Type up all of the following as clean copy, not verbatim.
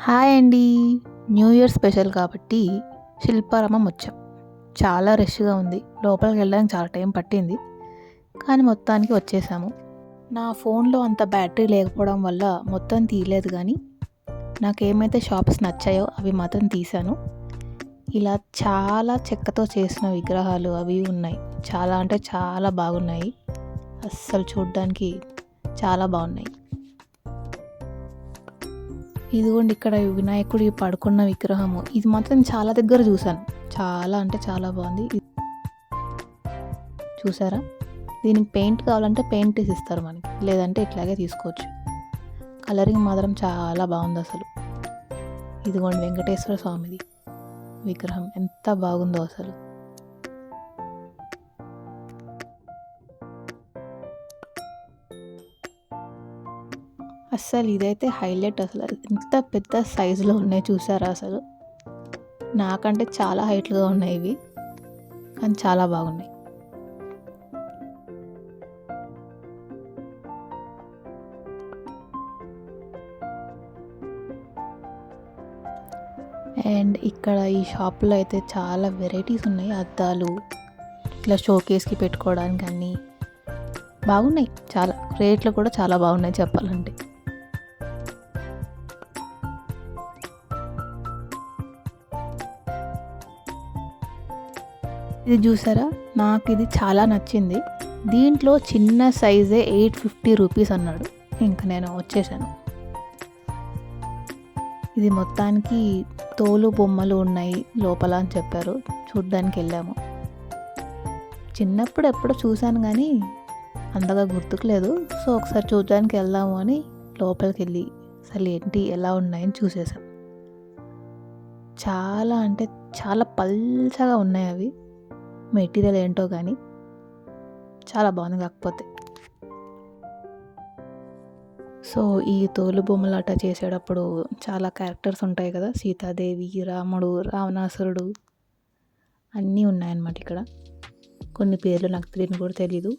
Hi అండి. New year special కాబట్టి శిల్పారామం వచ్చాం. చాలా రష్‌గా ఉంది. లోపలికి వెళ్ళడానికి చాలా టైం పట్టింది. కానీ మొత్తానికి వచ్చేసాము. నా ఫోన్‌లో అంత బ్యాటరీ లేకపోవడం వల్ల మొత్తం తీయలేదు కానీ నాకేమైతే షాప్స్ నచ్చాయో అవి మాత్రం తీశాను. ఇలా చాలా చెక్కతో చేసిన విగ్రహాలు అవి ఉన్నాయి. చాలా అంటే చాలా బాగున్నాయి. అస్సలు చూడడానికి చాలా బాగున్నాయి. ఇదిగోండి ఇక్కడ వినాయకుడి పడుకున్న విగ్రహము. ఇది మాత్రం చాలా దగ్గర చూశాను. చాలా అంటే చాలా బాగుంది. చూసారా? దీనికి పెయింట్ కావాలంటే పెయింట్ వేసి ఇస్తారు మనకి, లేదంటే ఇట్లాగే తీసుకోవచ్చు. కలరింగ్ మాత్రం చాలా బాగుంది అసలు. ఇదిగోండి వెంకటేశ్వర స్వామిది విగ్రహం ఎంత బాగుందో అసలు. అస్సలు ఇదైతే హైలైట్. అసలు ఎంత పెద్ద సైజులో ఉన్నాయి చూసారా? అసలు నాకంటే చాలా హైట్గా ఉన్నాయి ఇవి, కానీ చాలా బాగున్నాయి. అండ్ ఇక్కడ ఈ షాప్లో అయితే చాలా వెరైటీస్ ఉన్నాయి. అద్దాలు ఇట్లా షోకేస్కి పెట్టుకోవడానికి అన్నీ బాగున్నాయి. చాలా రేట్లు కూడా చాలా బాగున్నాయి చెప్పాలంటే. ఇది చూసారా? నాకు ఇది చాలా నచ్చింది. దీంట్లో చిన్న సైజే 850 రూపీస్ అన్నాడు. ఇంకా నేను వచ్చేసాను. ఇది మొత్తానికి తోలు బొమ్మలు ఉన్నాయి లోపల అని చెప్పారు. చూడ్డానికి వెళ్ళాము. చిన్నప్పుడు ఎప్పుడో చూశాను కానీ అంతగా గుర్తుకులేదు. సో ఒకసారి చూడడానికి వెళ్దాము అని లోపలికి వెళ్ళి అసలు ఏంటి ఎలా ఉన్నాయని చూసేసాం. చాలా అంటే చాలా పల్చగా ఉన్నాయి అవి. మెటీరియల్ ఏంటో కానీ చాలా బాగుంది. కాకపోతే సో ఈ తోలు బొమ్మలాట చేసేటప్పుడు చాలా క్యారెక్టర్స్ ఉంటాయి కదా, సీతాదేవి, రాముడు, రావణాసురుడు అన్నీ ఉన్నాయన్నమాట. ఇక్కడ కొన్ని పేర్లు నాకు తెలియని కూడా తెలీదు.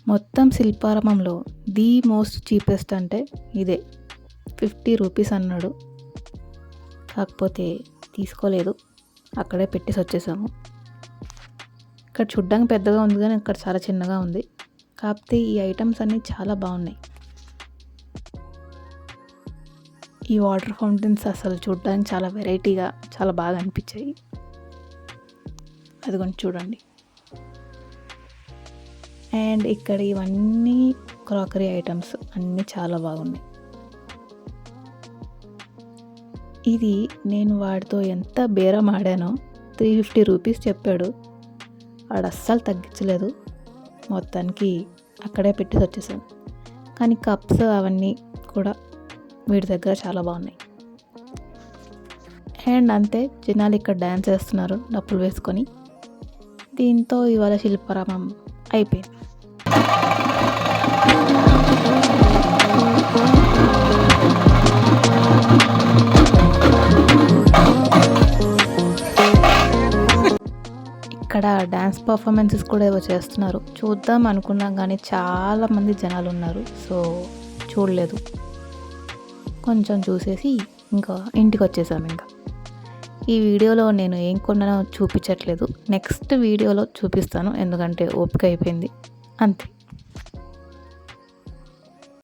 మొత్తం శిల్పారామంలో ది మోస్ట్ చీపెస్ట్ అంటే ఇదే. 50 రూపీస్ అన్నాడు. కాకపోతే తీసుకోలేదు, అక్కడే పెట్టేసి వచ్చేసాము. ఇక్కడ చూడ్డానికి పెద్దగా ఉంది కానీ ఇక్కడ చాలా చిన్నగా ఉంది. కాకపోతే ఈ ఐటమ్స్ అన్నీ చాలా బాగున్నాయి. ఈ వాటర్ ఫౌంటైన్స్ అసలు చూడ్డానికి చాలా వెరైటీగా చాలా బాగా అనిపించాయి. అది కొంచెం చూడండి. అండ్ ఇక్కడ ఇవన్నీ క్రాకరీ ఐటమ్స్ అన్నీ చాలా బాగున్నాయి. ఇది నేను వాడితో ఎంత బేరం ఆడానో, 350 రూపీస్ చెప్పాడు. వాడు అస్సలు తగ్గించలేదు. మొత్తానికి అక్కడే పెట్టేసి వచ్చేసాను. కానీ కప్స్ అవన్నీ కూడా వీడి దగ్గర చాలా బాగున్నాయి. అండ్ అంతే, జనాలు ఇక్కడ డ్యాన్స్ చేస్తున్నారు డప్పులు వేసుకొని. దీంతో ఇవాళ శిల్పారామం అయిపోయింది. అక్కడ డ్యాన్స్ పర్ఫార్మెన్సెస్ కూడా ఏవో చేస్తున్నారు. చూద్దాం అనుకున్నాం కానీ చాలామంది జనాలు ఉన్నారు. సో చూడలేదు. కొంచెం చూసేసి ఇంకా ఇంటికి వచ్చేసాము. ఇంకా ఈ వీడియోలో నేను ఏం కొన్నానో చూపించట్లేదు. నెక్స్ట్ వీడియోలో చూపిస్తాను, ఎందుకంటే ఓపిక అయిపోయింది అంతే.